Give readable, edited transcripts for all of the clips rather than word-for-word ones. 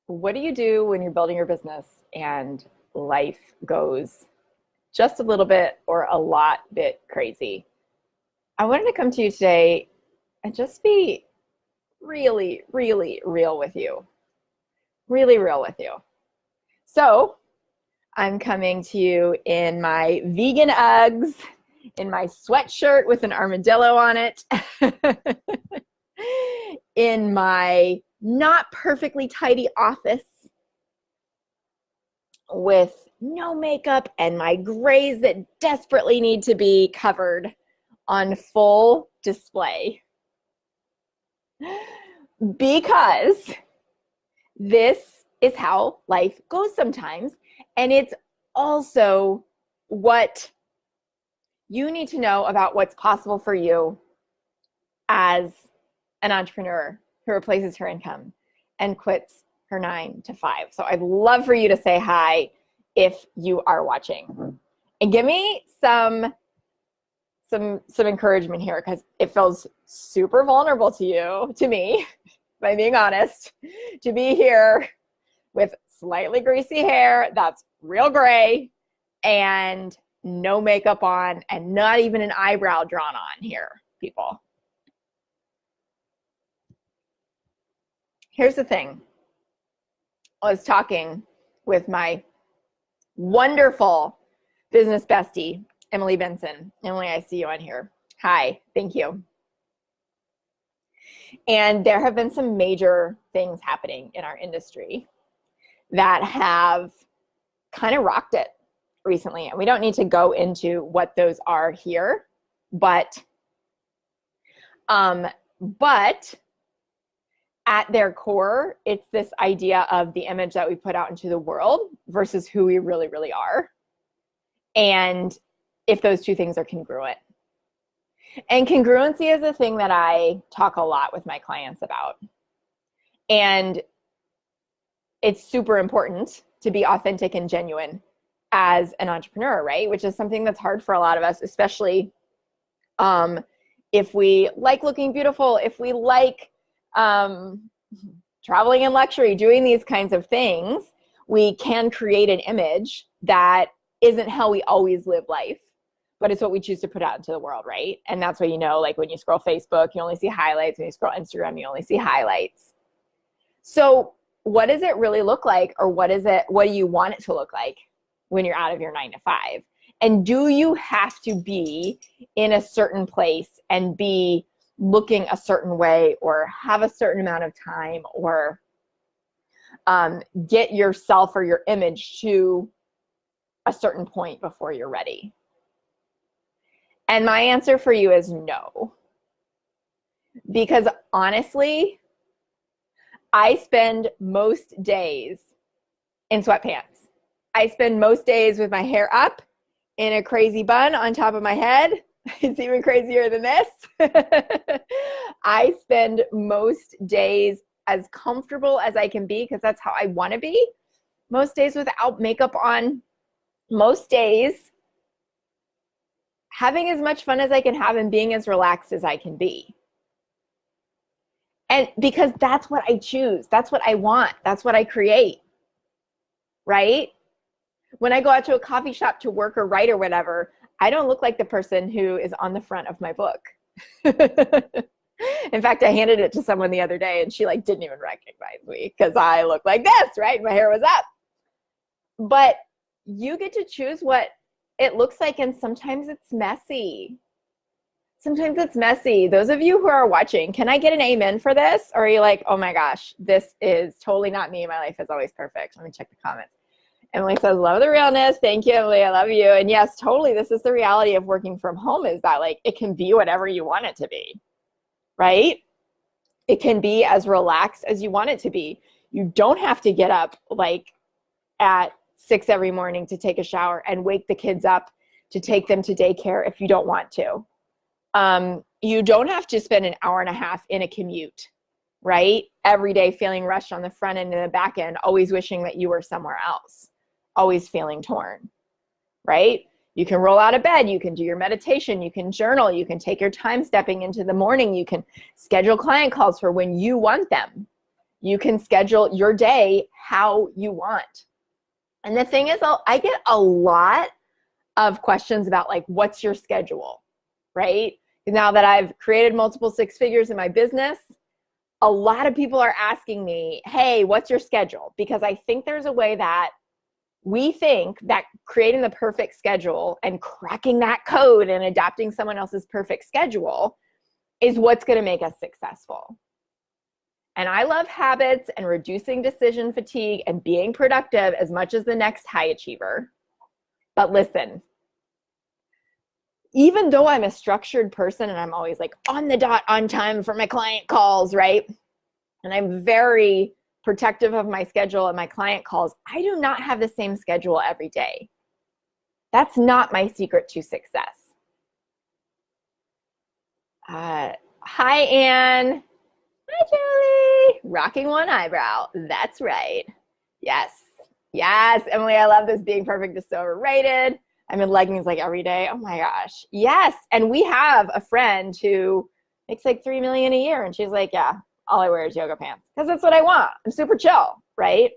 What do you do when you're building your business and life goes just a little bit or a lot bit crazy? I wanted to come to you today and just be really, really real with you. Really real with you. So I'm coming to you in my vegan Uggs, in my sweatshirt with an armadillo on it, in my not perfectly tidy office with no makeup and my grays that desperately need to be covered on full display. Because this is how life goes sometimes. And it's also what you need to know about what's possible for you as an entrepreneur who replaces her income and quits her 9 to 5. So I'd love for you to say hi if you are watching. And give me some encouragement here, because it feels super vulnerable to me, if I'm being honest, to be here with slightly greasy hair that's real gray and no makeup on and not even an eyebrow drawn on here, people. Here's the thing. I was talking with my wonderful business bestie, Emily Benson. Emily, I see you on here. Hi, thank you. And there have been some major things happening in our industry that have kind of rocked it recently. And we don't need to go into what those are here, but at their core, it's this idea of the image that we put out into the world versus who we really, really are. And if those two things are congruent. And congruency is a thing that I talk a lot with my clients about. And it's super important to be authentic and genuine as an entrepreneur, right? Which is something that's hard for a lot of us, especially if we like looking beautiful, if we like traveling in luxury, doing these kinds of things, we can create an image that isn't how we always live life, but it's what we choose to put out into the world, right? And that's why, like when you scroll Facebook, you only see highlights. When you scroll Instagram, you only see highlights. So what does it really look like? Or what do you want it to look like when you're out of your 9 to 5? And do you have to be in a certain place and be looking a certain way or have a certain amount of time or get yourself or your image to a certain point before you're ready? And my answer for you is no. Because honestly, I spend most days in sweatpants. I spend most days with my hair up in a crazy bun on top of my head. It's even crazier than this. I spend most days as comfortable as I can be, because that's how I want to be. Most days without makeup on. Most days having as much fun as I can have and being as relaxed as I can be. And because that's what I choose. That's what I want. That's what I create. Right? When I go out to a coffee shop to work or write or whatever, I don't look like the person who is on the front of my book. In fact, I handed it to someone the other day and she didn't even recognize me because I look like this, right? My hair was up. But you get to choose what it looks like, and sometimes it's messy. Sometimes it's messy. Those of you who are watching, can I get an amen for this? Or are you like, oh my gosh, this is totally not me. My life is always perfect. Let me check the comments. Emily says, love the realness. Thank you, Emily. I love you. And yes, totally. This is the reality of working from home, is that it can be whatever you want it to be, right? It can be as relaxed as you want it to be. You don't have to get up at 6 every morning to take a shower and wake the kids up to take them to daycare if you don't want to. You don't have to spend an hour and a half in a commute, right? Every day feeling rushed on the front end and the back end, always wishing that you were somewhere else, always feeling torn, right? You can roll out of bed, you can do your meditation, you can journal, you can take your time stepping into the morning, you can schedule client calls for when you want them. You can schedule your day how you want. And the thing is, I get a lot of questions about like, what's your schedule, right? Now that I've created multiple six figures in my business, a lot of people are asking me, hey, what's your schedule? Because I think there's a way that we think that creating the perfect schedule and cracking that code and adapting someone else's perfect schedule is what's going to make us successful. And I love habits and reducing decision fatigue and being productive as much as the next high achiever. But listen, even though I'm a structured person and I'm always like on the dot, on time for my client calls, right? And I'm very protective of my schedule and my client calls, I do not have the same schedule every day. That's not my secret to success. Hi, Anne. Hi, Julie. Rocking one eyebrow. That's right. Yes. Yes, Emily, I love this. Being perfect is so overrated. I'm in leggings like every day. Oh my gosh. Yes. And we have a friend who makes like $3 million a year. And she's like, yeah, all I wear is yoga pants because that's what I want. I'm super chill, right?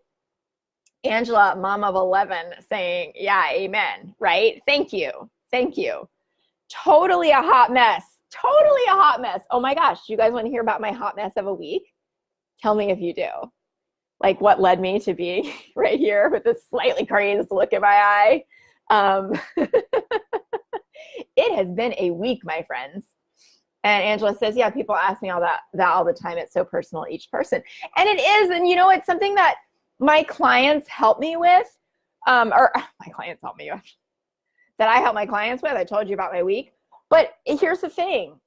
Angela, mom of 11, saying, yeah, amen, right? Thank you. Thank you. Totally a hot mess. Totally a hot mess. Oh my gosh. You guys want to hear about my hot mess of a week? Tell me if you do. Like what led me to be right here with this slightly crazed look in my eye. It has been a week, my friends. And Angela says, yeah, people ask me all that all the time. It's so personal, each person. And it is. And you know, it's something that my clients help me with, or my clients help me with, that I help my clients with. I told you about my week. But here's the thing.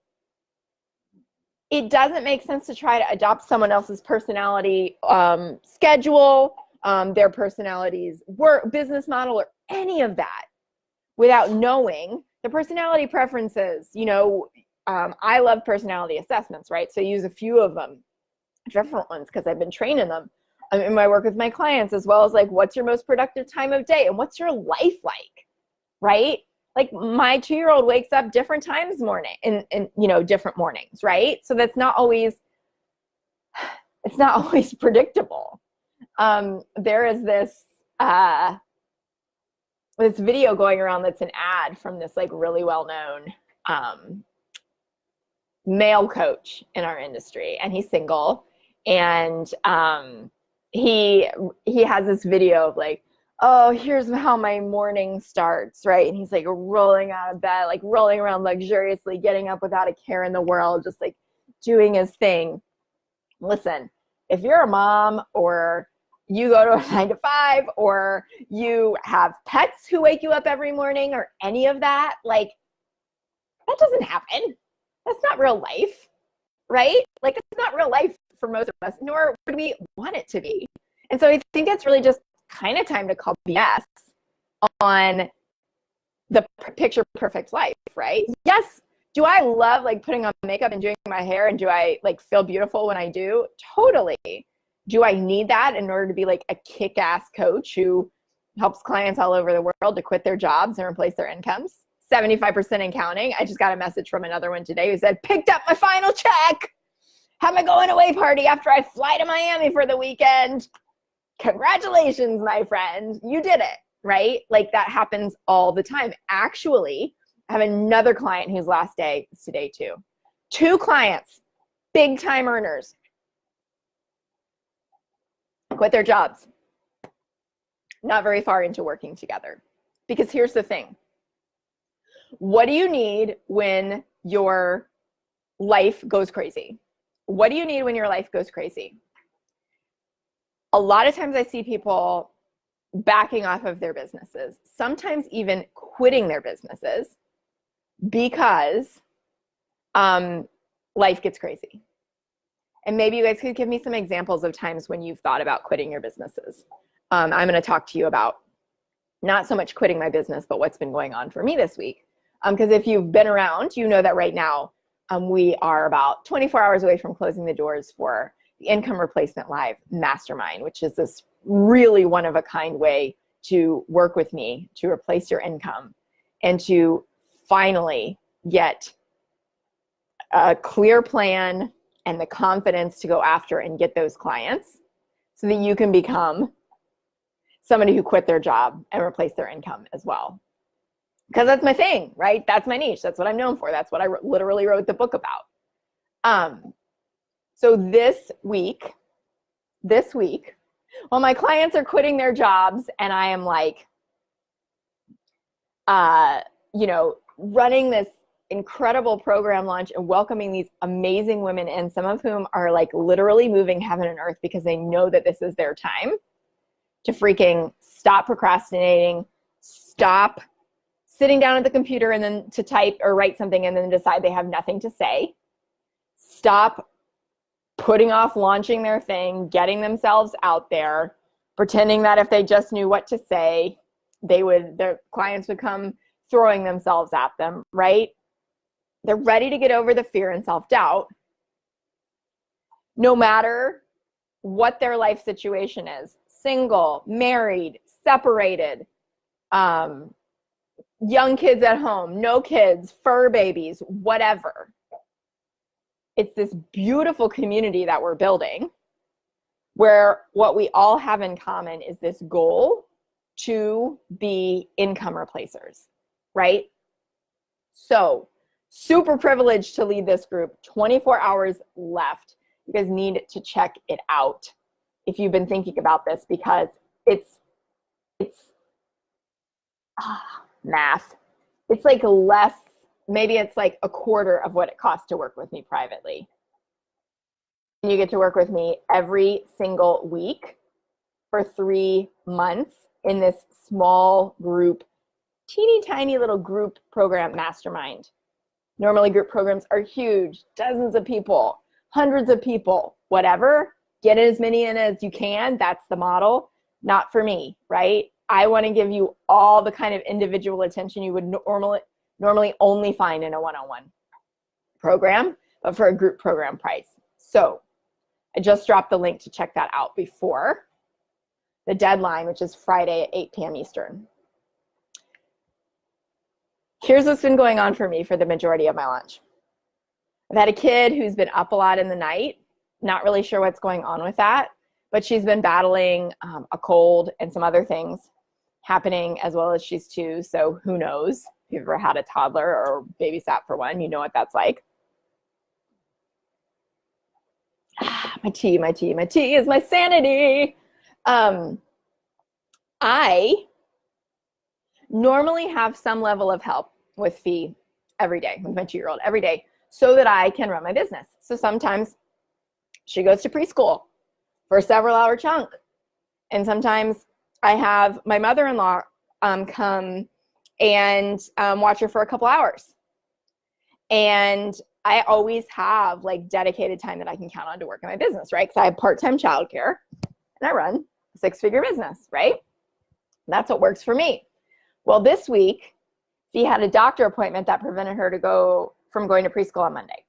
It doesn't make sense to try to adopt someone else's personality schedule, their personality's work, business model, or any of that without knowing the personality preferences. You know, I love personality assessments, right? So I use a few of them, different ones, because I've been training them in my work with my clients, as well as like, what's your most productive time of day? And what's your life like, right? Like my 2-year-old wakes up different times morning in you know, different mornings, right? So that's not always, it's not always predictable. There is this, this video going around that's an ad from this like really well-known male coach in our industry, and he's single, and he has this video of like, oh, here's how my morning starts, right? And he's like rolling out of bed, like rolling around luxuriously, getting up without a care in the world, just like doing his thing. Listen, if you're a mom, or you go to a 9-to-5, or you have pets who wake you up every morning, or any of that, like that doesn't happen. That's not real life, right? Like it's not real life for most of us, nor would we want it to be. And so I think it's really just kind of time to call BS on the picture perfect life, right? Yes. Do I love like putting on makeup and doing my hair, and do I like feel beautiful when I do? Totally. Do I need that in order to be like a kick-ass coach who helps clients all over the world to quit their jobs and replace their incomes? 75% and counting. I just got a message from another one today who said, picked up my final check. Have my going away party after I fly to Miami for the weekend. Congratulations, my friend. You did it, right? Like that happens all the time. Actually, I have another client whose last day is today too. 2 clients, big time earners, quit their jobs, not very far into working together. Because here's the thing. What do you need when your life goes crazy? What do you need when your life goes crazy? A lot of times I see people backing off of their businesses, sometimes even quitting their businesses because life gets crazy. And maybe you guys could give me some examples of times when you've thought about quitting your businesses. I'm going to talk to you about not so much quitting my business, but what's been going on for me this week. Because if you've been around, you know that right now we are about 24 hours away from closing the doors for the Income Replacement Live Mastermind, which is this really one-of-a-kind way to work with me to replace your income and to finally get a clear plan, and the confidence to go after and get those clients so that you can become somebody who quit their job and replace their income as well. Because that's my thing, right? That's my niche. That's what I'm known for. That's what I literally wrote the book about. So this week, while my clients are quitting their jobs and I am like, running this incredible program launch and welcoming these amazing women in, some of whom are like literally moving heaven and earth because they know that this is their time to freaking stop procrastinating, stop sitting down at the computer and then to type or write something and then decide they have nothing to say, stop putting off launching their thing, getting themselves out there, pretending that if they just knew what to say, their clients would come throwing themselves at them, right? They're ready to get over the fear and self-doubt, no matter what their life situation is. Single, married, separated, young kids at home, no kids, fur babies, whatever. It's this beautiful community that we're building where what we all have in common is this goal to be income replacers, right? So super privileged to lead this group. 24 hours left. You guys need to check it out if you've been thinking about this, because it's math. It's like less, maybe it's like a quarter of what it costs to work with me privately. And you get to work with me every single week for 3 months in this small group, teeny tiny little group program mastermind. Normally group programs are huge, dozens of people, hundreds of people, whatever. Get as many in as you can. That's the model. Not for me, right? I want to give you all the kind of individual attention you would normally only find in a one-on-one program, but for a group program price. So I just dropped the link to check that out before the deadline, which is Friday at 8 p.m. Eastern. Here's what's been going on for me for the majority of my launch. I've had a kid who's been up a lot in the night, not really sure what's going on with that, but she's been battling a cold and some other things happening as well as she's 2, so who knows? If you've ever had a toddler or babysat for one, you know what that's like. My tea is my sanity. I normally have some level of help with Fee every day, with my 2-year-old every day, so that I can run my business. So sometimes she goes to preschool for a several-hour chunk. And sometimes I have my mother-in-law come and watch her for a couple hours. And I always have like dedicated time that I can count on to work in my business, right? Because I have part-time childcare and I run a 6-figure business, right? That's what works for me. Well, this week, Fee had a doctor appointment that prevented her from going to preschool on Monday.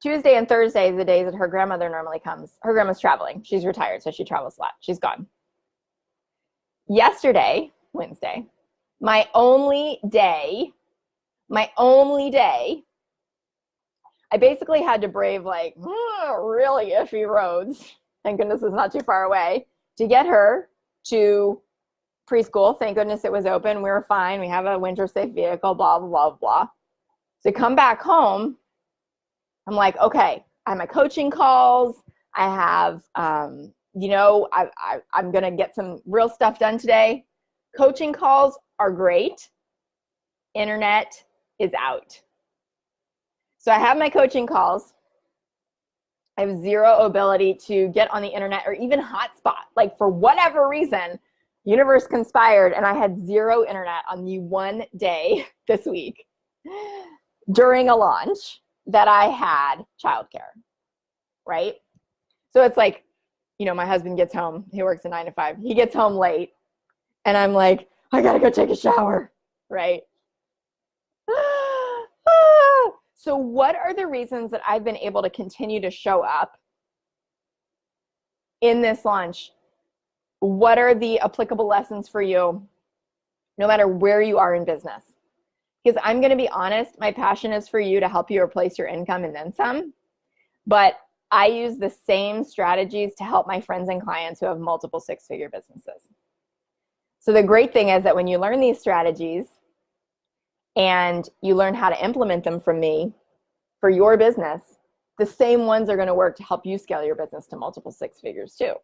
Tuesday and Thursday is the days that her grandmother normally comes. Her grandma's traveling. She's retired, so she travels a lot. She's gone. Yesterday, Wednesday, my only day, I basically had to brave like really iffy roads. Thank goodness it's not too far away to get her to preschool. Thank goodness it was open. We were fine. We have a winter safe vehicle, blah, blah, blah, blah. So come back home. I'm like, okay, I have my coaching calls. I have, I'm going to get some real stuff done today. Coaching calls are great. Internet is out. So I have my coaching calls. I have zero ability to get on the internet or even hotspot. Like for whatever reason, universe conspired and I had zero internet on the one day this week during a launch that I had childcare, right? So it's like, my husband gets home. He works a 9 to 5. He gets home late and I'm like, I gotta go take a shower, right? So what are the reasons that I've been able to continue to show up in this launch? What are the applicable lessons for you, no matter where you are in business? Because I'm going to be honest, my passion is for you to help you replace your income and then some. But I use the same strategies to help my friends and clients who have multiple six-figure businesses. So the great thing is that when you learn these strategies and you learn how to implement them from me for your business, the same ones are going to work to help you scale your business to multiple six figures too.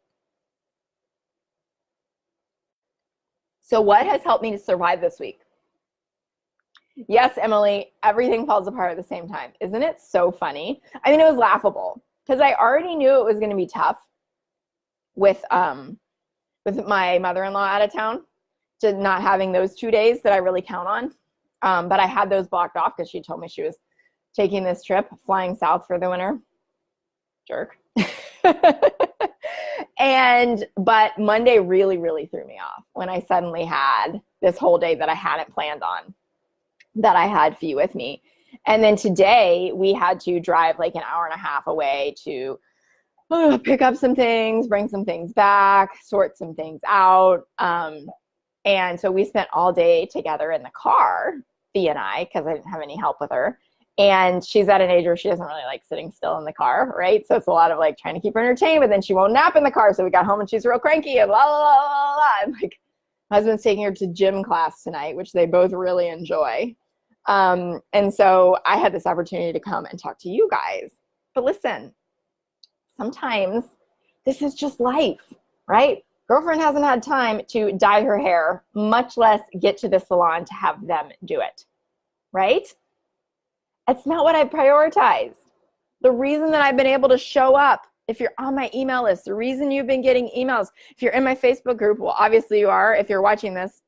So what has helped me to survive this week? Yes, Emily, everything falls apart at the same time. Isn't it so funny? I mean, it was laughable because I already knew it was going to be tough with my mother-in-law out of town, to not having those 2 days that I really count on. But I had those blocked off because she told me she was taking this trip, flying south for the winter. Jerk. But Monday really, really threw me off when I suddenly had this whole day that I hadn't planned on, that I had Fee with me. And then today we had to drive like an hour and a half away to pick up some things, bring some things back, sort some things out. And so we spent all day together in the car, Fee and I, because I didn't have any help with her. And she's at an age where she doesn't really like sitting still in the car, right? So it's a lot of like trying to keep her entertained, but then she won't nap in the car. So we got home and she's real cranky and blah, blah, blah, blah, blah. And like, my husband's taking her to gym class tonight, which they both really enjoy. And so I had this opportunity to come and talk to you guys. But listen, sometimes this is just life, right? Girlfriend hasn't had time to dye her hair, much less get to the salon to have them do it, right? It's not what I prioritized. The reason that I've been able to show up, if you're on my email list, the reason you've been getting emails, if you're in my Facebook group, well, obviously you are if you're watching this,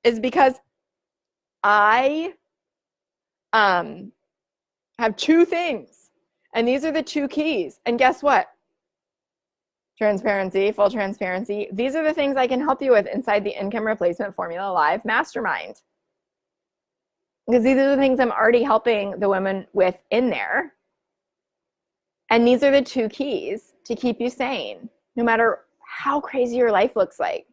is because I have two things. And these are the two keys. And guess what? Transparency, full transparency. These are the things I can help you with inside the Income Replacement Formula Live Mastermind. Because these are the things I'm already helping the women with in there. And these are the two keys to keep you sane, no matter how crazy your life looks like.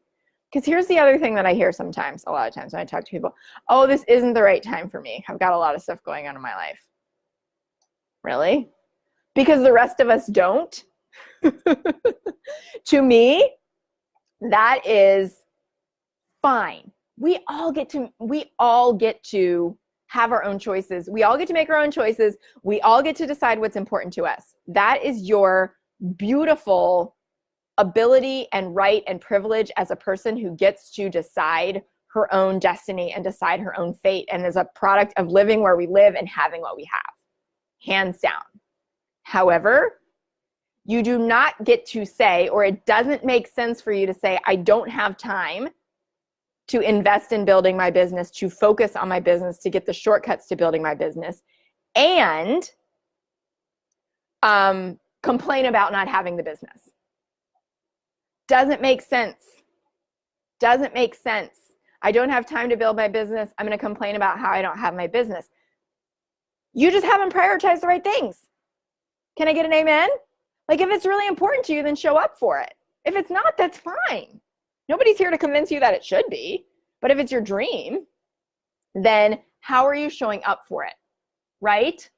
Because here's the other thing that I hear sometimes, a lot of times when I talk to people, oh, this isn't the right time for me. I've got a lot of stuff going on in my life. Really? Because the rest of us don't? To me, that is fine. We all get to have our own choices. We all get to make our own choices. We all get to decide what's important to us. That is your beautiful ability and right and privilege as a person who gets to decide her own destiny and decide her own fate, and is a product of living where we live and having what we have, hands down. However, you do not get to say, or it doesn't make sense for you to say, I don't have time to invest in building my business, to focus on my business, to get the shortcuts to building my business, and complain about not having the business. Doesn't make sense. Doesn't make sense. I don't have time to build my business. I'm going to complain about how I don't have my business. You just haven't prioritized the right things. Can I get an amen? Like, if it's really important to you, then show up for it. If it's not, that's fine. Nobody's here to convince you that it should be. But if it's your dream, then how are you showing up for it? Right?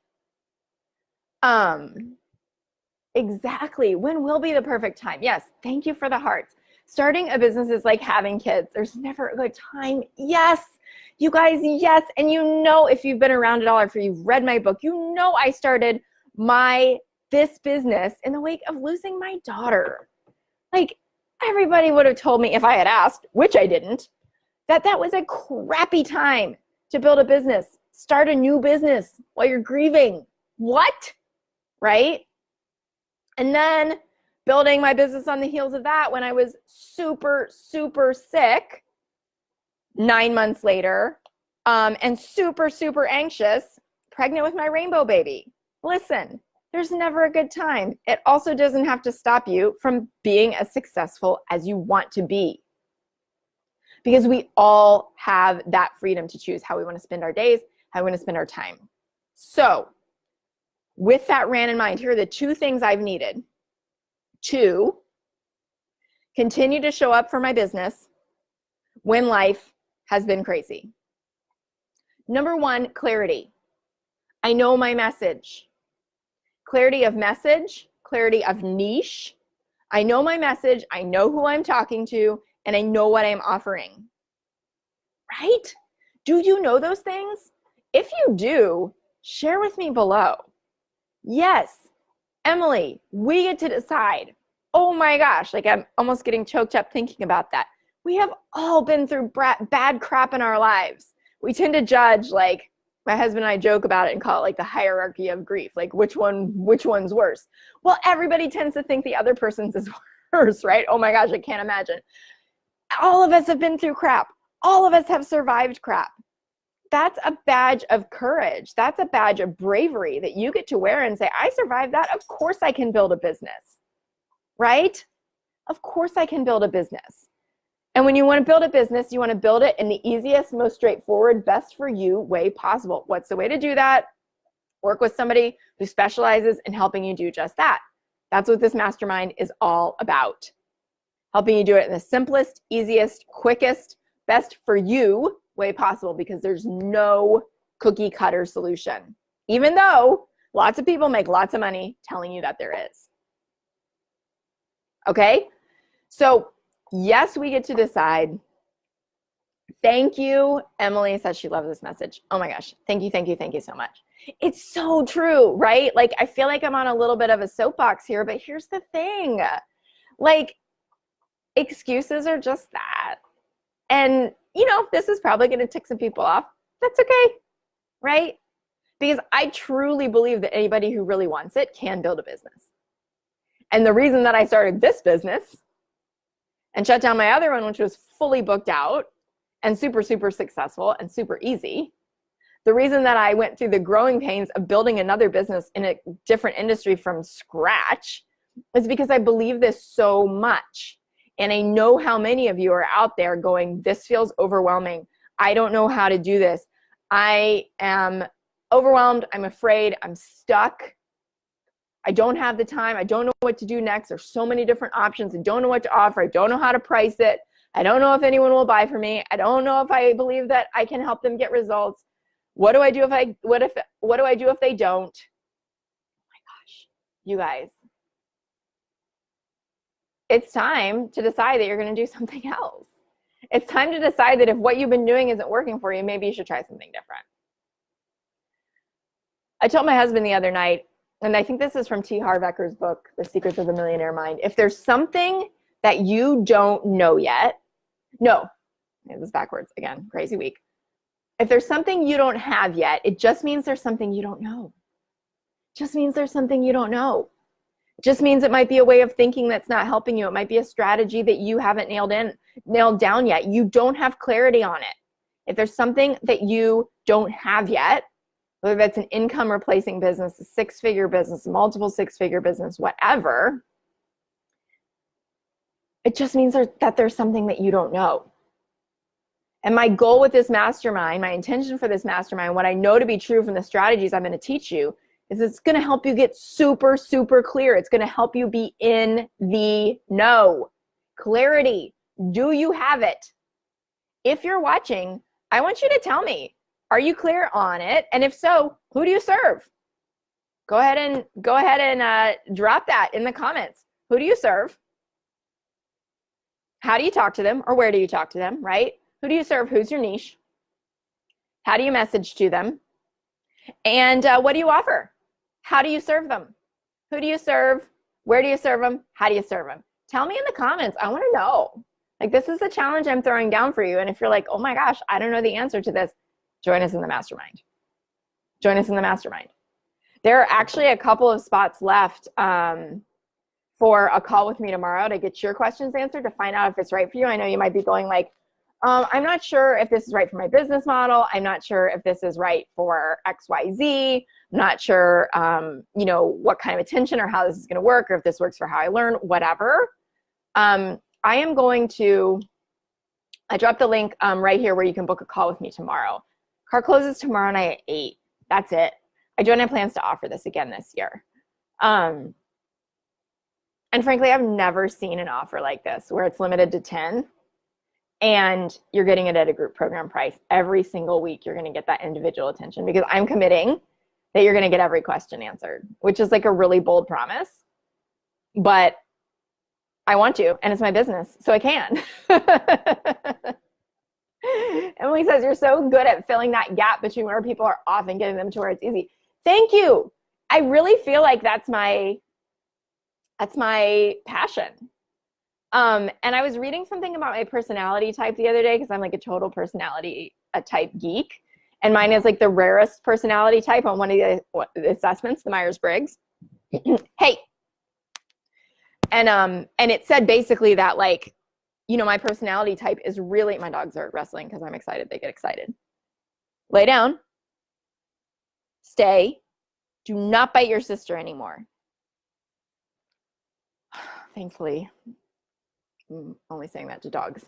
Exactly. When will be the perfect time? Yes. Thank you for the hearts. Starting a business is like having kids. There's never a good time. Yes. You guys, yes. And you know, if you've been around at all, or if you've read my book, you know I started this business in the wake of losing my daughter. Like, everybody would have told me if I had asked, which I didn't, that was a crappy time to build a business, start a new business while you're grieving. What? Right? And then building my business on the heels of that, when I was super, super sick 9 months later, and super, super anxious, pregnant with my rainbow baby. Listen, there's never a good time. It also doesn't have to stop you from being as successful as you want to be. Because we all have that freedom to choose how we want to spend our days, how we want to spend our time. So, with that ran in mind, here are the two things I've needed to continue to show up for my business when life has been crazy. Number one, clarity. I know my message. Clarity of message, clarity of niche. I know my message, I know who I'm talking to, and I know what I'm offering. Right? Do you know those things? If you do, share with me below. Yes, Emily, we get to decide. Oh my gosh, like I'm almost getting choked up thinking about that. We have all been through bad crap in our lives. We tend to judge, like my husband and I joke about it and call it like the hierarchy of grief, like which one's worse. Well, everybody tends to think the other person's is worse, right? Oh my gosh, I can't imagine. All of us have been through crap. All of us have survived crap. That's a badge of courage. That's a badge of bravery that you get to wear and say, I survived that. Of course I can build a business, right? Of course I can build a business. And when you want to build a business, you want to build it in the easiest, most straightforward, best for you way possible. What's the way to do that? Work with somebody who specializes in helping you do just that. That's what this mastermind is all about. Helping you do it in the simplest, easiest, quickest, best for you way possible, because there's no cookie cutter solution, even though lots of people make lots of money telling you that there is. Okay? So yes, we get to decide. Thank you. Emily says she loves this message. Oh my gosh. Thank you, thank you, thank you so much. It's so true, right? Like, I feel like I'm on a little bit of a soapbox here, but here's the thing. Like, excuses are just that. And, you know, this is probably going to tick some people off. That's okay, right? Because I truly believe that anybody who really wants it can build a business. And the reason that I started this business and shut down my other one, which was fully booked out and super, super successful and super easy, the reason that I went through the growing pains of building another business in a different industry from scratch is because I believe this so much. And I know how many of you are out there going, this feels overwhelming. I don't know how to do this. I am overwhelmed. I'm afraid. I'm stuck. I don't have the time. I don't know what to do next. There's so many different options. I don't know what to offer. I don't know how to price it. I don't know if anyone will buy from me. I don't know if I believe that I can help them get results. What do I do what do I do if they don't? Oh my gosh, you guys. It's time to decide that you're going to do something else. It's time to decide that if what you've been doing isn't working for you, maybe you should try something different. I told my husband the other night, and I think this is from T. Harv Eker's book, The Secrets of the Millionaire Mind. If there's something that you don't know yet, no, it was backwards again, crazy week. If there's something you don't have yet, it just means there's something you don't know. It just means there's something you don't know. Just means it might be a way of thinking that's not helping you. It might be a strategy that you haven't nailed down yet. You don't have clarity on it. If there's something that you don't have yet, whether that's an income replacing business, a six-figure business, multiple six-figure business, whatever, it just means that there's something that you don't know. And my goal with this mastermind, my intention for this mastermind, what I know to be true from the strategies I'm going to teach you, is it's going to help you get super, super clear. It's going to help you be in the know. Clarity. Do you have it? If you're watching, I want you to tell me, are you clear on it? And if so, who do you serve? Go ahead and drop that in the comments. Who do you serve? How do you talk to them? Or where do you talk to them, right? Who do you serve? Who's your niche? How do you message to them? And what do you offer? How do you serve them? Who do you serve? Where do you serve them? How do you serve them? Tell me in the comments. I want to know. Like, this is the challenge I'm throwing down for you. And if you're like, oh my gosh, I don't know the answer to this, join us in the mastermind. Join us in the mastermind. There are actually a couple of spots left for a call with me tomorrow to get your questions answered, to find out if it's right for you. I know you might be going like, I'm not sure if this is right for my business model. I'm not sure if this is right for XYZ. I'm not sure, what kind of attention or how this is going to work, or if this works for how I learn, whatever. I dropped the link right here where you can book a call with me tomorrow. Car closes tomorrow night at 8. That's it. I don't have plans to offer this again this year. And frankly, I've never seen an offer like this where it's limited to 10. And you're getting it at a group program price. Every single week, you're going to get that individual attention, because I'm committing that you're going to get every question answered, which is like a really bold promise, but I want to, and it's my business, so I can. Emily says, you're so good at filling that gap between where people are off and getting them to where it's easy. Thank you. I really feel like that's my passion. And I was reading something about my personality type the other day, because I'm like a total personality type geek. And mine is like the rarest personality type on one of the assessments, the Myers-Briggs. Hey. And it said basically that, like, you know, my personality type is really, my dogs are wrestling because I'm excited. They get excited. Lay down. Stay. Do not bite your sister anymore. Thankfully, I'm only saying that to dogs.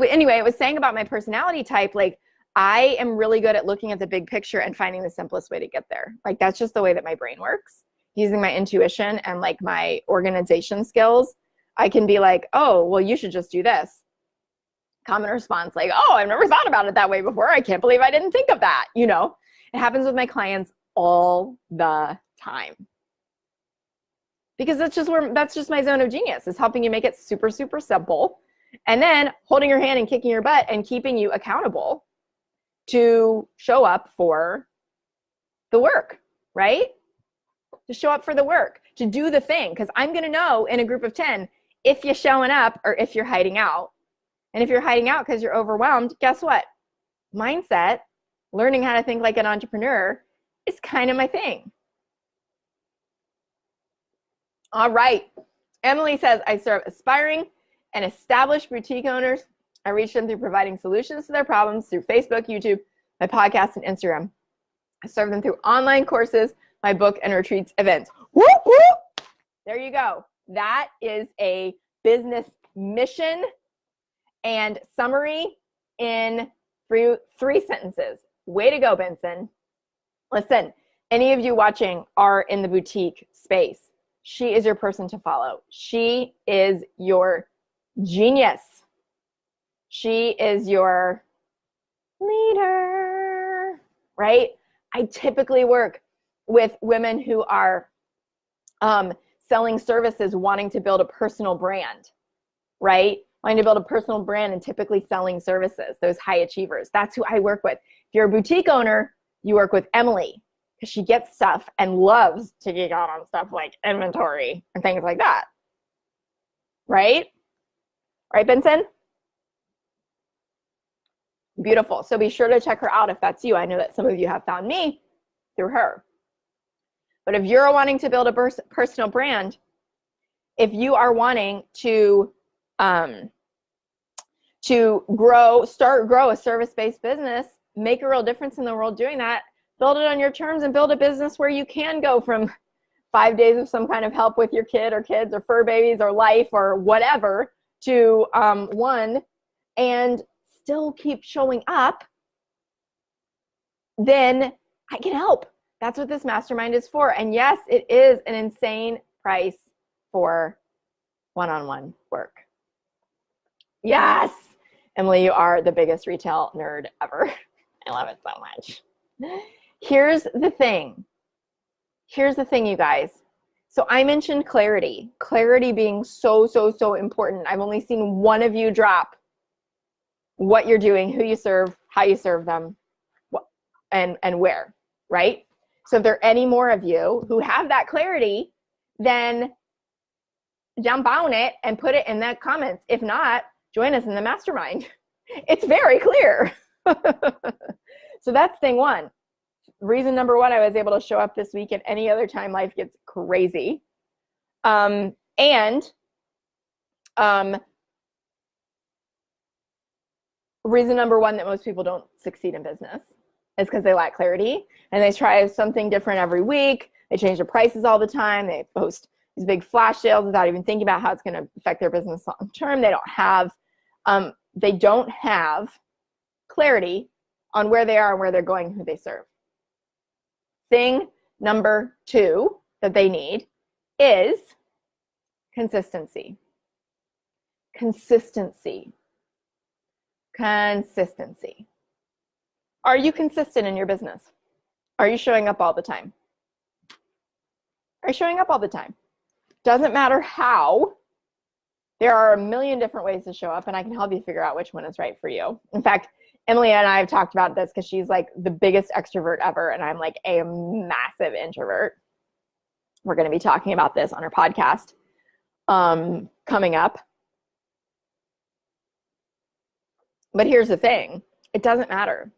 Anyway, it was saying about my personality type, like, I am really good at looking at the big picture and finding the simplest way to get there. Like, that's just the way that my brain works. Using my intuition and like my organization skills, I can be like, oh, well, you should just do this. Common response, like, oh, I've never thought about it that way before. I can't believe I didn't think of that. You know, it happens with my clients all the time. Because that's just my zone of genius, is helping you make it super, super simple. And then holding your hand and kicking your butt and keeping you accountable to show up for the work, right? To show up for the work, to do the thing. Because I'm going to know in a group of 10 if you're showing up or if you're hiding out. And if you're hiding out because you're overwhelmed, guess what? Mindset, learning how to think like an entrepreneur, is kind of my thing. All right. Emily says, I serve aspiring and established boutique owners. I reach them through providing solutions to their problems through Facebook, YouTube, my podcast, and Instagram. I serve them through online courses, my book, and retreats events. Whoop, whoop. There you go. That is a business mission and summary in three sentences. Way to go, Benson. Listen, any of you watching are in the boutique space. She is your person to follow. She is your genius. She is your leader, right? I typically work with women who are selling services, wanting to build a personal brand, right? Wanting to build a personal brand and typically selling services, those high achievers. That's who I work with. If you're a boutique owner, you work with Emily, because she gets stuff and loves to geek out on stuff like inventory and things like that, right? Right, Benson? Beautiful. So be sure to check her out if that's you. I know that some of you have found me through her. But if you're wanting to build a personal brand, if you are wanting to grow a service-based business, make a real difference in the world doing that, build it on your terms and build a business where you can go from 5 days of some kind of help with your kid or kids or fur babies or life or whatever to one, and still keep showing up, then I can help. That's what this mastermind is for. And yes, it is an insane price for one-on-one work. Yes, Emily, you are the biggest retail nerd ever. I love it so much. Here's the thing. Here's the thing, you guys. So I mentioned clarity. Clarity being so, so, so important. I've only seen one of you drop what you're doing, who you serve, how you serve them, and where, right? So if there are any more of you who have that clarity, then jump on it and put it in the comments. If not, join us in the mastermind. It's very clear. So that's thing one. Reason number one, I was able to show up this week, and any other time life gets crazy. Reason number one that most people don't succeed in business is because they lack clarity, and they try something different every week. They change their prices all the time. They post these big flash sales without even thinking about how it's going to affect their business long term. They don't have clarity on where they are and where they're going, who they serve. Thing number two that they need is consistency. Consistency. Consistency. Are you consistent in your business? Are you showing up all the time? Are you showing up all the time? Doesn't matter how. There are a million different ways to show up, and I can help you figure out which one is right for you. In fact, Emily and I have talked about this because she's like the biggest extrovert ever, and I'm like a massive introvert. We're going to be talking about this on our podcast coming up. But here's the thing. It doesn't matter.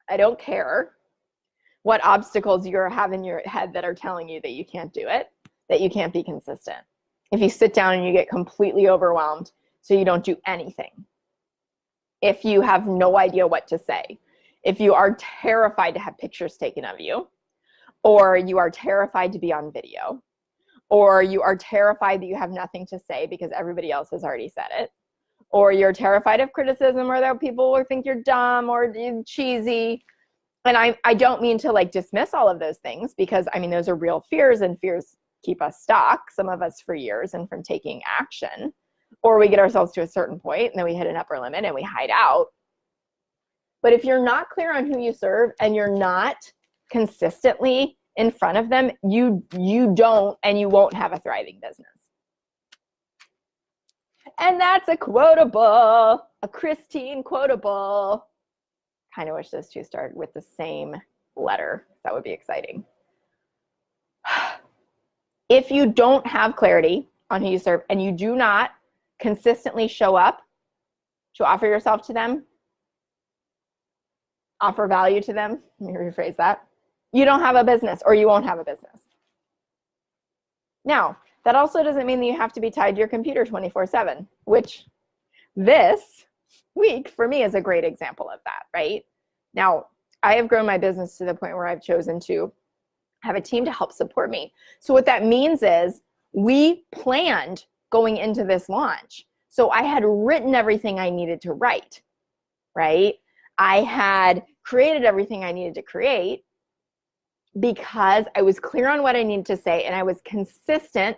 I don't care what obstacles you have in your head that are telling you that you can't do it, that you can't be consistent. If you sit down and you get completely overwhelmed, so you don't do anything. If you have no idea what to say. If you are terrified to have pictures taken of you, or you are terrified to be on video, or you are terrified that you have nothing to say because everybody else has already said it, or you're terrified of criticism, or that people will think you're dumb or cheesy. And I don't mean to like dismiss all of those things, because I mean, those are real fears, and fears keep us stuck, some of us for years, and from taking action. Or we get ourselves to a certain point and then we hit an upper limit and we hide out. But if you're not clear on who you serve and you're not consistently in front of them, you don't, and you won't have a thriving business. And that's a quotable, a Christine quotable. Kind of wish those two started with the same letter. That would be exciting. If you don't have clarity on who you serve and you do not consistently show up to offer yourself to them, offer value to them, let me rephrase that, you don't have a business, or you won't have a business. Now, that also doesn't mean that you have to be tied to your computer 24/7, which this week for me is a great example of that, right? Now, I have grown my business to the point where I've chosen to have a team to help support me. So what that means is we planned going into this launch. So I had written everything I needed to write, right? I had created everything I needed to create because I was clear on what I needed to say, and I was consistent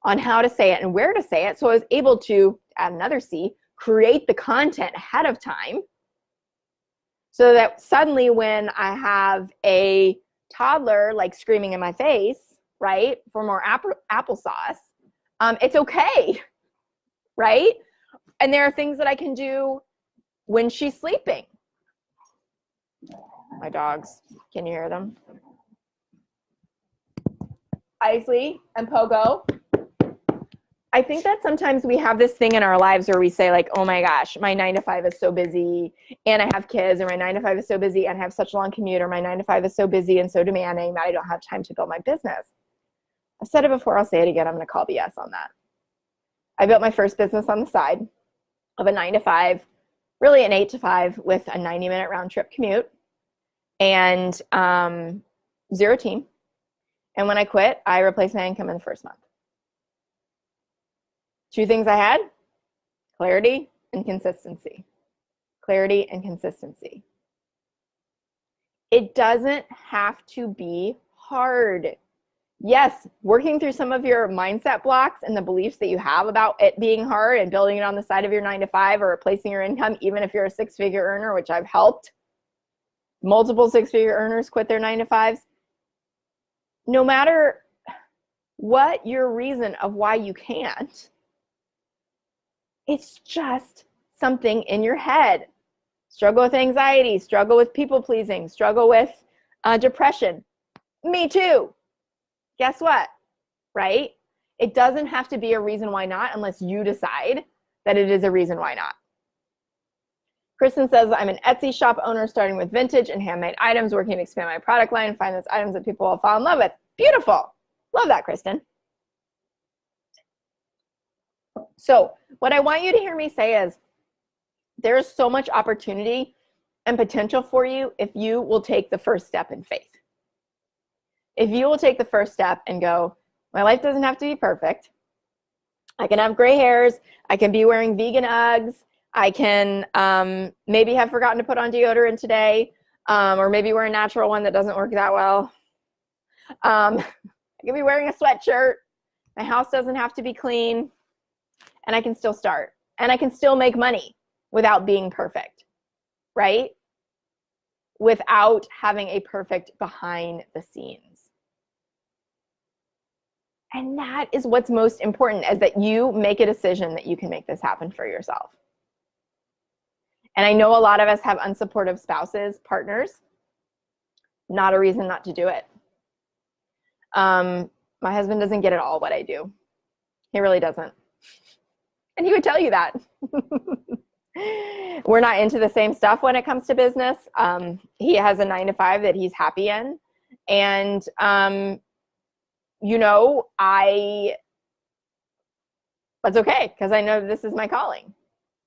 on how to say it and where to say it. So I was able to, add another C, create the content ahead of time, so that suddenly when I have a toddler like screaming in my face, right, for more applesauce, it's okay, right? And there are things that I can do when she's sleeping. My dogs, can you hear them? Isley and Pogo. I think that sometimes we have this thing in our lives where we say like, oh my gosh, my 9 to 5 is so busy and I have kids, or my 9 to 5 is so busy and I have such a long commute, or my 9 to 5 is so busy and so demanding that I don't have time to build my business. I've said it before, I'll say it again, I'm gonna call BS on that. I built my first business on the side of a 9 to 5, really an 8 to 5 with a 90-minute round trip commute, and 0 team. And when I quit, I replaced my income in the first month. 2 things I had: clarity and consistency. Clarity and consistency. It doesn't have to be hard. Yes, working through some of your mindset blocks and the beliefs that you have about it being hard and building it on the side of your 9 to 5 or replacing your income, even if you're a 6-figure earner, which I've helped multiple 6-figure earners quit their 9 to 5s. No matter what your reason of why you can't, it's just something in your head. Struggle with anxiety, struggle with people pleasing, struggle with depression. Me too. Guess what, right? It doesn't have to be a reason why not unless you decide that it is a reason why not. Kristen says, I'm an Etsy shop owner starting with vintage and handmade items, working to expand my product line and find those items that people will fall in love with. Beautiful. Love that, Kristen. So what I want you to hear me say is there is so much opportunity and potential for you if you will take the first step in faith. If you will take the first step and go, my life doesn't have to be perfect. I can have gray hairs. I can be wearing vegan Uggs. I can maybe have forgotten to put on deodorant today, or maybe wear a natural one that doesn't work that well. I can be wearing a sweatshirt. My house doesn't have to be clean. And I can still start. And I can still make money. without being perfect, right? Without having a perfect behind the scenes. And that is what's most important, is that you make a decision that you can make this happen for yourself. And I know a lot of us have unsupportive spouses, partners. Not a reason not to do it. My husband doesn't get at all what I do. He really doesn't. And he would tell you that. We're not into the same stuff when it comes to business. He has a 9-to-5 that he's happy in. And, you know, that's okay, because I know this is my calling,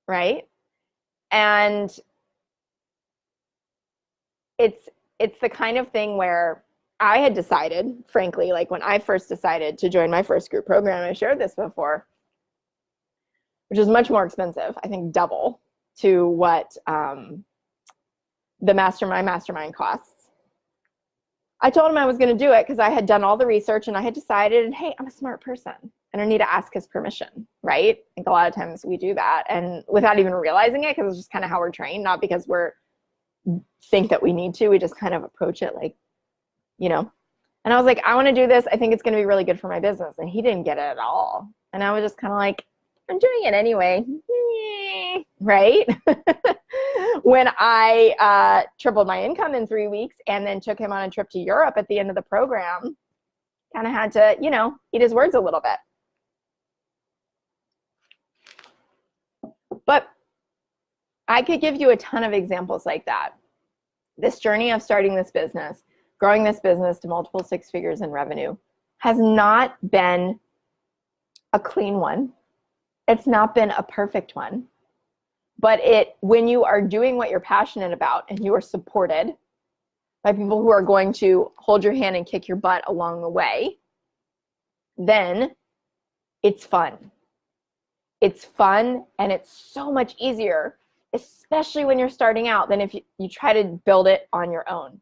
right? And it's the kind of thing where I had decided, frankly, like when I first decided to join my first group program, I shared this before, which is much more expensive, I think double to what the mastermind costs. I told him I was going to do it because I had done all the research and I had decided, and hey, I'm a smart person and I need to ask his permission, right? I think a lot of times we do that, and without even realizing it, because it's just kind of how we're trained, not because we're think that we need to, we just kind of approach it like, you know. And I was like, I want to do this. I think it's going to be really good for my business. And he didn't get it at all. And I was just kind of like, I'm doing it anyway, right? When I tripled my income in 3 weeks and then took him on a trip to Europe at the end of the program, kind of had to, you know, eat his words a little bit. But I could give you a ton of examples like that. This journey of starting this business, growing this business to multiple 6 figures in revenue, has not been a clean one. It's not been a perfect one. But when you are doing what you're passionate about and you are supported by people who are going to hold your hand and kick your butt along the way, then it's fun. It's fun, and it's so much easier, especially when you're starting out, than if you try to build it on your own.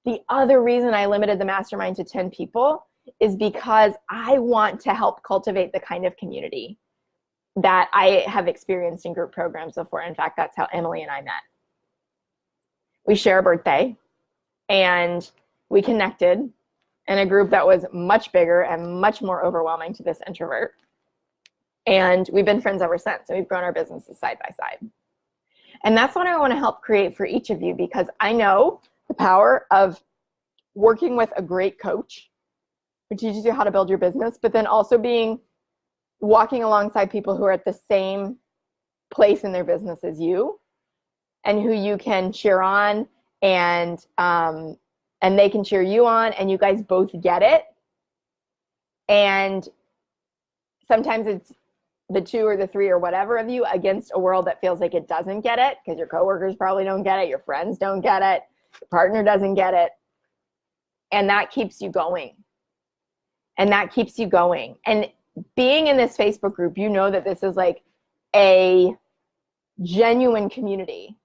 The other reason I limited the mastermind to 10 people is because I want to help cultivate the kind of community that I have experienced in group programs before. In fact, that's how Emily and I met. We share a birthday, and we connected in a group that was much bigger and much more overwhelming to this introvert. And we've been friends ever since, and we've grown our businesses side by side. And that's what I want to help create for each of you, because I know the power of working with a great coach who teaches you how to build your business, but then also walking alongside people who are at the same place in their business as you, and who you can cheer on, and they can cheer you on, and you guys both get it. And sometimes it's the 2 or the 3 or whatever of you against a world that feels like it doesn't get it, because your coworkers probably don't get it, your friends don't get it, your partner doesn't get it. And that keeps you going. And that keeps you going. And being in this Facebook group, you know that this is like a genuine community.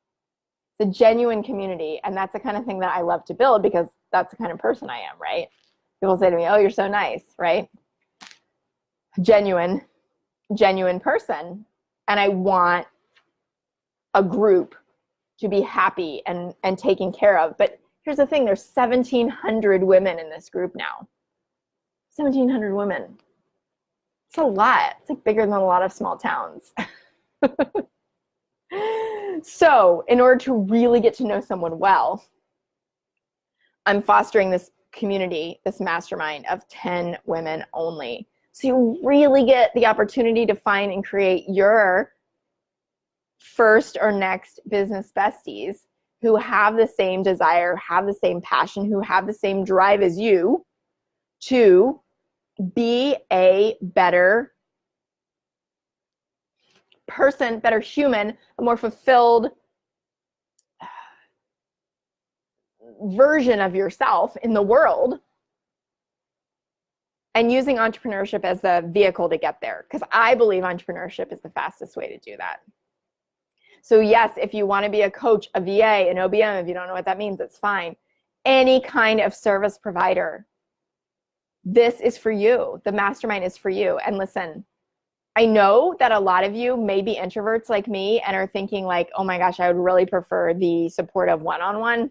It's a genuine community. And that's the kind of thing that I love to build, because that's the kind of person I am, right? People say to me, oh, you're so nice, right? Genuine person. And I want a group to be happy and taken care of. But here's the thing, there's 1,700 women in this group now. 1,700 women. It's a lot. It's like bigger than a lot of small towns. So in order to really get to know someone well, I'm fostering this community, this mastermind of 10 women only. So you really get the opportunity to find and create your first or next business besties who have the same desire, have the same passion, who have the same drive as you to be a better person, better human, a more fulfilled version of yourself in the world, and using entrepreneurship as the vehicle to get there. Because I believe entrepreneurship is the fastest way to do that. So yes, if you want to be a coach, a VA, an OBM, if you don't know what that means, it's fine. Any kind of service provider, this is for you. The mastermind is for you. And listen, I know that a lot of you may be introverts like me and are thinking like, oh my gosh, I would really prefer the support of one-on-one.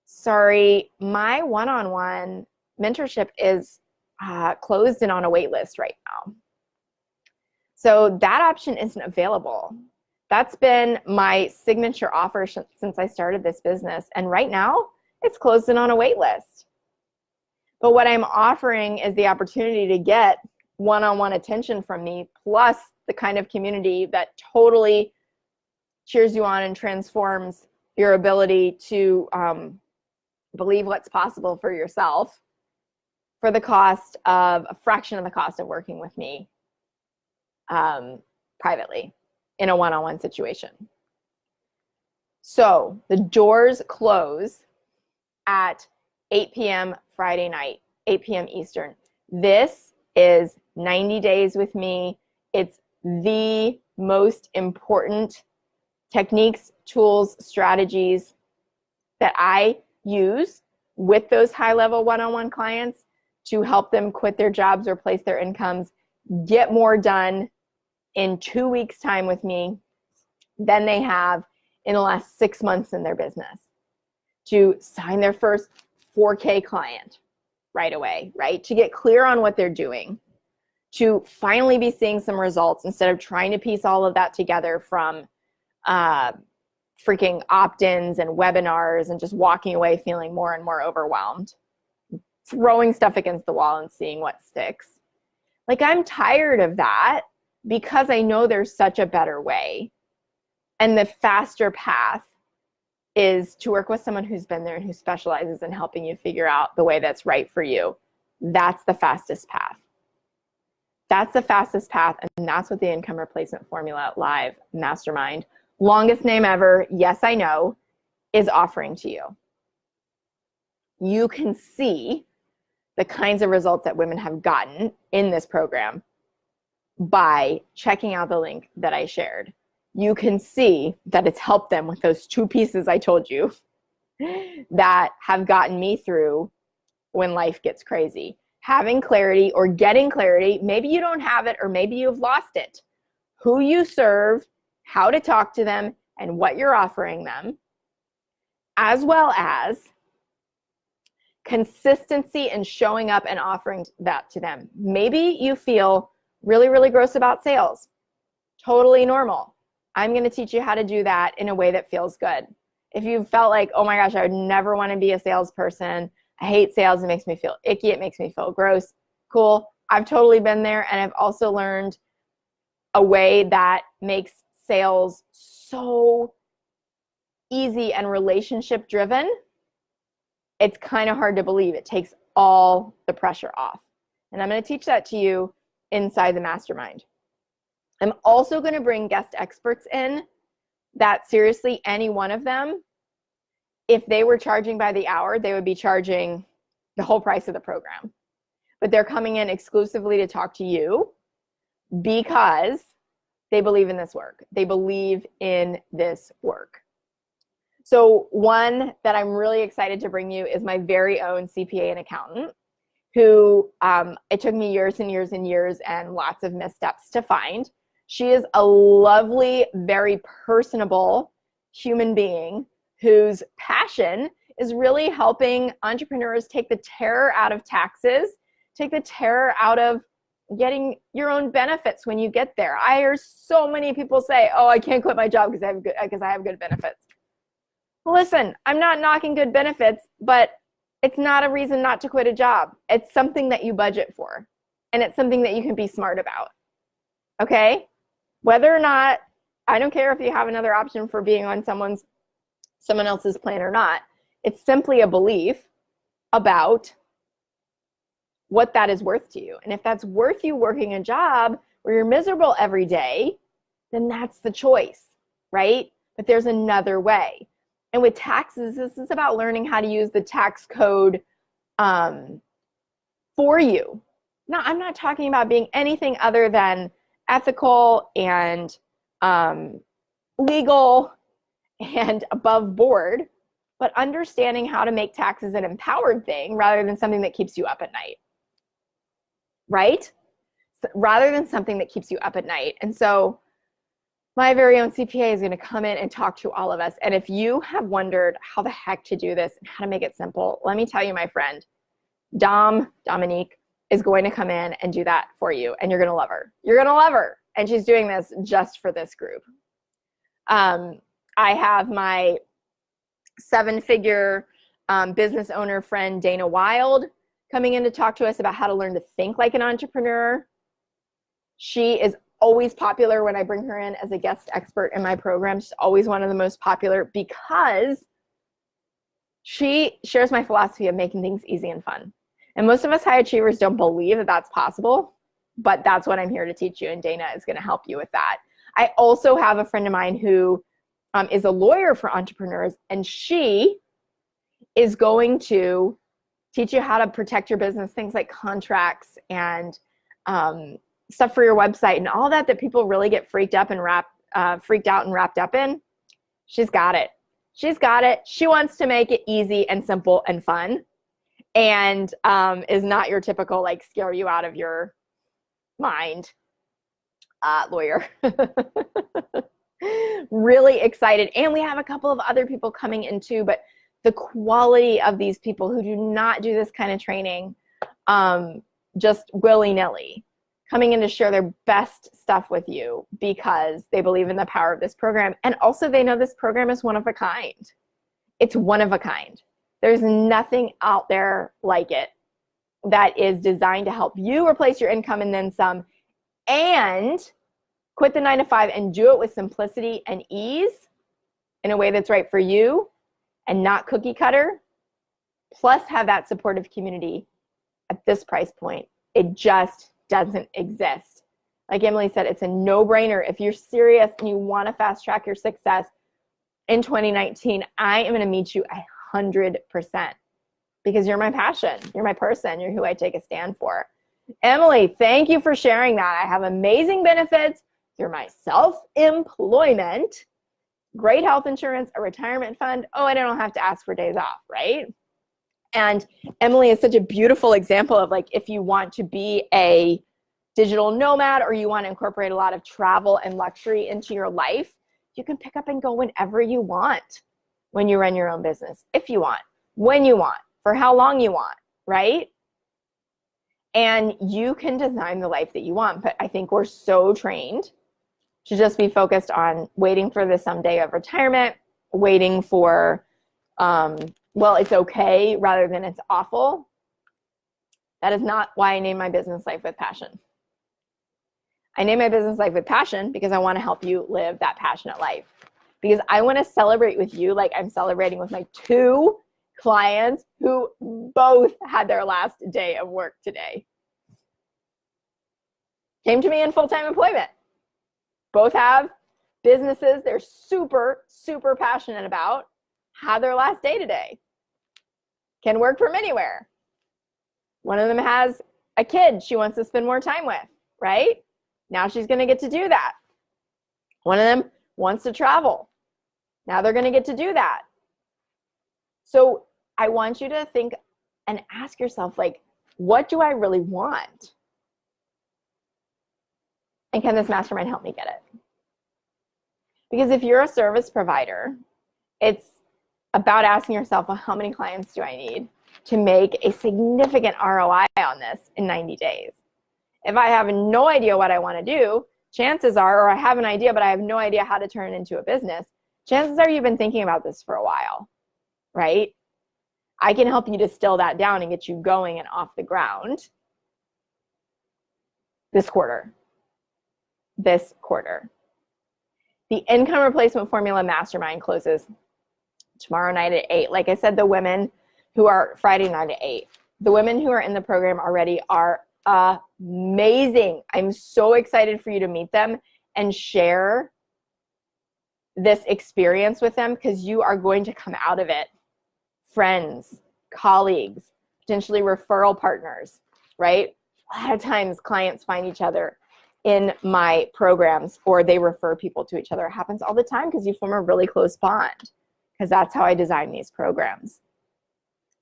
Sorry, my one-on-one mentorship is closed and on a wait list right now. So that option isn't available. That's been my signature offer since I started this business. And right now, it's closed and on a wait list. But what I'm offering is the opportunity to get one-on-one attention from me, plus the kind of community that totally cheers you on and transforms your ability to believe what's possible for yourself for the cost of a fraction of the cost of working with me privately in a one-on-one situation. So the doors close at 8 p.m. Friday night, 8 p.m. Eastern. This is 90 days with me. It's the most important techniques, tools, strategies that I use with those high-level one-on-one clients to help them quit their jobs, replace their incomes, get more done in 2 weeks' time with me than they have in the last 6 months in their business, to sign their first 4K client right away, right? To get clear on what they're doing, to finally be seeing some results instead of trying to piece all of that together from freaking opt-ins and webinars and just walking away feeling more and more overwhelmed, throwing stuff against the wall and seeing what sticks. Like, I'm tired of that because I know there's such a better way. And the faster path is to work with someone who's been there and who specializes in helping you figure out the way that's right for you. That's the fastest path. That's the fastest path, and that's what the Income Replacement Formula Live Mastermind, longest name ever, yes I know, is offering to you. You can see the kinds of results that women have gotten in this program by checking out the link that I shared. You can see that it's helped them with those 2 pieces I told you that have gotten me through when life gets crazy. Having clarity or getting clarity, maybe you don't have it or maybe you've lost it. Who you serve, how to talk to them, and what you're offering them, as well as consistency in showing up and offering that to them. Maybe you feel really, really gross about sales. Totally normal. I'm going to teach you how to do that in a way that feels good. If you felt like, oh my gosh, I would never want to be a salesperson, I hate sales, it makes me feel icky, it makes me feel gross, cool. I've totally been there, and I've also learned a way that makes sales so easy and relationship driven. It's kind of hard to believe. It takes all the pressure off. And I'm going to teach that to you inside the mastermind. I'm also going to bring guest experts in that seriously, any one of them, if they were charging by the hour, they would be charging the whole price of the program. But they're coming in exclusively to talk to you because they believe in this work. They believe in this work. So one that I'm really excited to bring you is my very own CPA and accountant, who it took me years and years and years and lots of missteps to find. She is a lovely, very personable human being whose passion is really helping entrepreneurs take the terror out of taxes, take the terror out of getting your own benefits when you get there. I hear so many people say, oh, I can't quit my job because I have good benefits. Listen, I'm not knocking good benefits, but it's not a reason not to quit a job. It's something that you budget for, and it's something that you can be smart about, okay? Whether or not, I don't care if you have another option for being on someone else's plan or not. It's simply a belief about what that is worth to you. And if that's worth you working a job where you're miserable every day, then that's the choice, right? But there's another way. And with taxes, this is about learning how to use the tax code for you. Now, I'm not talking about being anything other than ethical and legal and above board, but understanding how to make taxes an empowered thing rather than something that keeps you up at night, right? rather than something that keeps you up at night. And so my very own CPA is going to come in and talk to all of us. And if you have wondered how the heck to do this and how to make it simple, let me tell you, my friend, Dominique, is going to come in and do that for you. And you're going to love her. You're going to love her. And she's doing this just for this group. I have my 7-figure business owner friend, Dana Wild, coming in to talk to us about how to learn to think like an entrepreneur. She is always popular when I bring her in as a guest expert in my program. She's always one of the most popular because she shares my philosophy of making things easy and fun. And most of us high achievers don't believe that that's possible, but that's what I'm here to teach you, and Dana is going to help you with that. I also have a friend of mine who is a lawyer for entrepreneurs, and she is going to teach you how to protect your business, things like contracts and stuff for your website and all that people really get freaked out and wrapped up in. She's got it. She's got it. She wants to make it easy and simple and fun, and is not your typical like scare you out of your mind lawyer. Really excited. And we have a couple of other people coming in too, but the quality of these people who do not do this kind of training just willy-nilly, coming in to share their best stuff with you because they believe in the power of this program. And also they know this program is one of a kind. It's one of a kind. There's nothing out there like it that is designed to help you replace your income and then some, and quit the 9-to-5 and do it with simplicity and ease in a way that's right for you and not cookie cutter, plus have that supportive community at this price point. It just doesn't exist. Like Emily said, it's a no-brainer. If you're serious and you want to fast track your success in 2019, I am going to meet you 100% because you're my passion. You're my person. You're who I take a stand for. Emily, thank you for sharing that. I have amazing benefits through my self-employment, great health insurance, a retirement fund. Oh, I don't have to ask for days off, right? And Emily is such a beautiful example of like, if you want to be a digital nomad or you want to incorporate a lot of travel and luxury into your life, you can pick up and go whenever you want when you run your own business, if you want, when you want, for how long you want, right? And you can design the life that you want. But I think we're so trained to just be focused on waiting for the someday of retirement, waiting for, well, it's okay rather than it's awful. That is not why I named my business Life with Passion. I named my business Life with Passion because I want to help you live that passionate life. Because I want to celebrate with you like I'm celebrating with my 2 clients who both had their last day of work today. Came to me in full-time employment. Both have businesses they're super, super passionate about, had their last day today. Can work from anywhere. One of them has a kid she wants to spend more time with, right? Now she's going to get to do that. One of them wants to travel. Now they're going to get to do that. So I want you to think and ask yourself, like, what do I really want? And can this mastermind help me get it? Because if you're a service provider, it's about asking yourself, well, how many clients do I need to make a significant ROI on this in 90 days? If I have no idea what I want to do, chances are, or I have an idea, but I have no idea how to turn it into a business, chances are you've been thinking about this for a while, right? I can help you distill that down and get you going and off the ground this quarter. This quarter. The Income Replacement Formula Mastermind closes tomorrow night at 8. Like I said, the women who are Friday night at 8. The women who are in the program already are amazing. I'm so excited for you to meet them and share this experience with them because you are going to come out of it friends, colleagues, potentially referral partners, right? A lot of times clients find each other in my programs or they refer people to each other. It happens all the time because you form a really close bond because that's how I design these programs.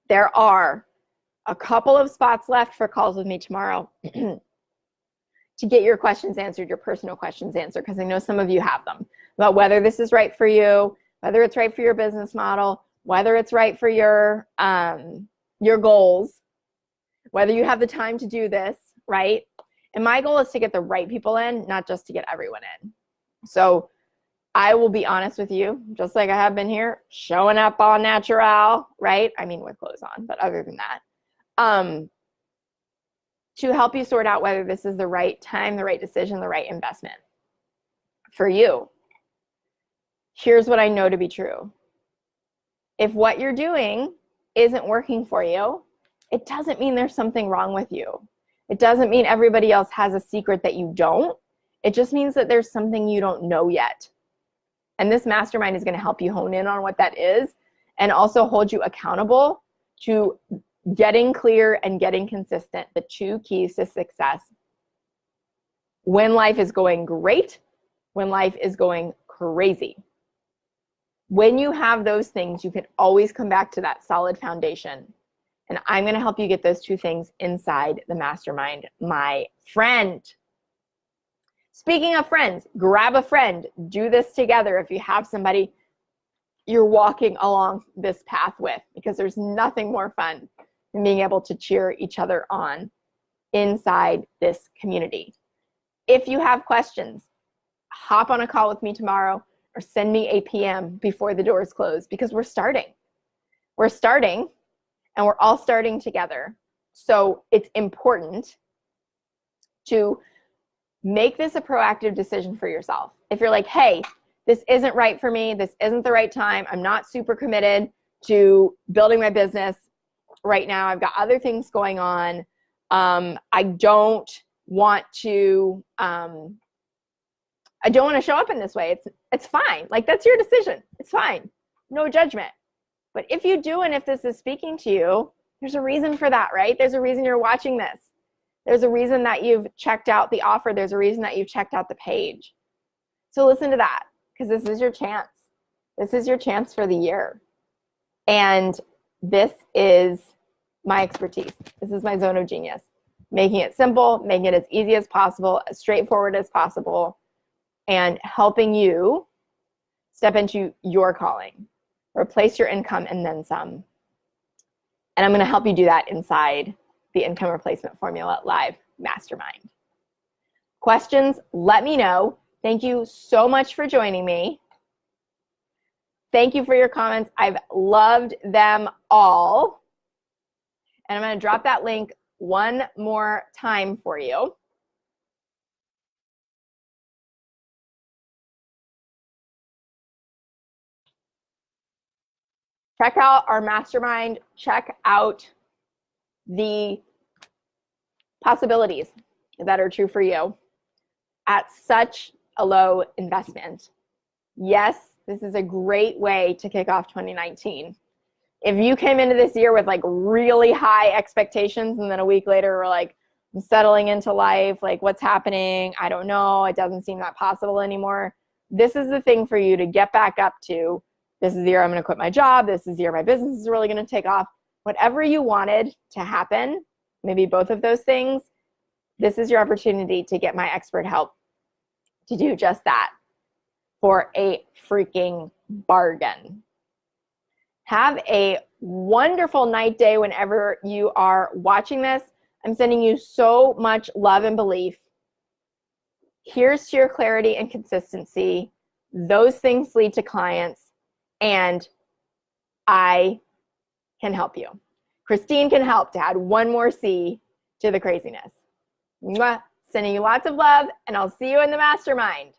There are a couple of spots left for calls with me tomorrow. to get your questions answered, your personal questions answered, because I know some of you have them, about whether this is right for you, whether it's right for your business model, whether it's right for your goals, whether you have the time to do this, right? And my goal is to get the right people in, not just to get everyone in. So I will be honest with you, just like I have been here, showing up all natural, right? I mean, with clothes on, but other than that, to help you sort out whether this is the right time, the right decision, the right investment for you. Here's what I know to be true. If what you're doing isn't working for you, it doesn't mean there's something wrong with you. It doesn't mean everybody else has a secret that you don't. It just means that there's something you don't know yet. And this mastermind is going to help you hone in on what that is and also hold you accountable to getting clear and getting consistent, the two keys to success. When life is going great, when life is going crazy. When you have those things, you can always come back to that solid foundation. And I'm going to help you get those two things inside the mastermind, my friend. Speaking of friends, grab a friend. Do this together if you have somebody you're walking along this path with, because there's nothing more fun than being able to cheer each other on inside this community. If you have questions, hop on a call with me tomorrow or send me a PM before the doors close, because we're starting. We're starting, and we're all starting together. So it's important to make this a proactive decision for yourself. If you're like, hey, this isn't right for me, this isn't the right time, I'm not super committed to building my business right now, I've got other things going on, I don't want to show up in this way, it's fine. Like, that's your decision. It's fine. No judgment. But if you do, and if this is speaking to you, there's a reason for that, right? There's a reason you're watching this. There's a reason that you've checked out the offer. There's a reason that you've checked out the page. So listen to that, because this is your chance. This is your chance for the year. And this is my expertise. This is my zone of genius. Making it simple, making it as easy as possible, as straightforward as possible, and helping you step into your calling. Replace your income and then some. And I'm going to help you do that inside the Income Replacement Formula Live Mastermind. Questions? Let me know. Thank you so much for joining me. Thank you for your comments. I've loved them all. And I'm going to drop that link one more time for you. Check out our mastermind. Check out the possibilities that are true for you at such a low investment. Yes, this is a great way to kick off 2019. If you came into this year with like really high expectations and then a week later we're like, I'm settling into life, like what's happening? I don't know. It doesn't seem that possible anymore. This is the thing for you to get back up to. This is the year I'm going to quit my job. This is the year my business is really going to take off. Whatever you wanted to happen, maybe both of those things, this is your opportunity to get my expert help to do just that for a freaking bargain. Have a wonderful night, day, whenever you are watching this. I'm sending you so much love and belief. Here's to your clarity and consistency. Those things lead to clients, and I can help you. Christine can help to add one more C to the craziness. Mwah. Sending you lots of love, and I'll see you in the mastermind.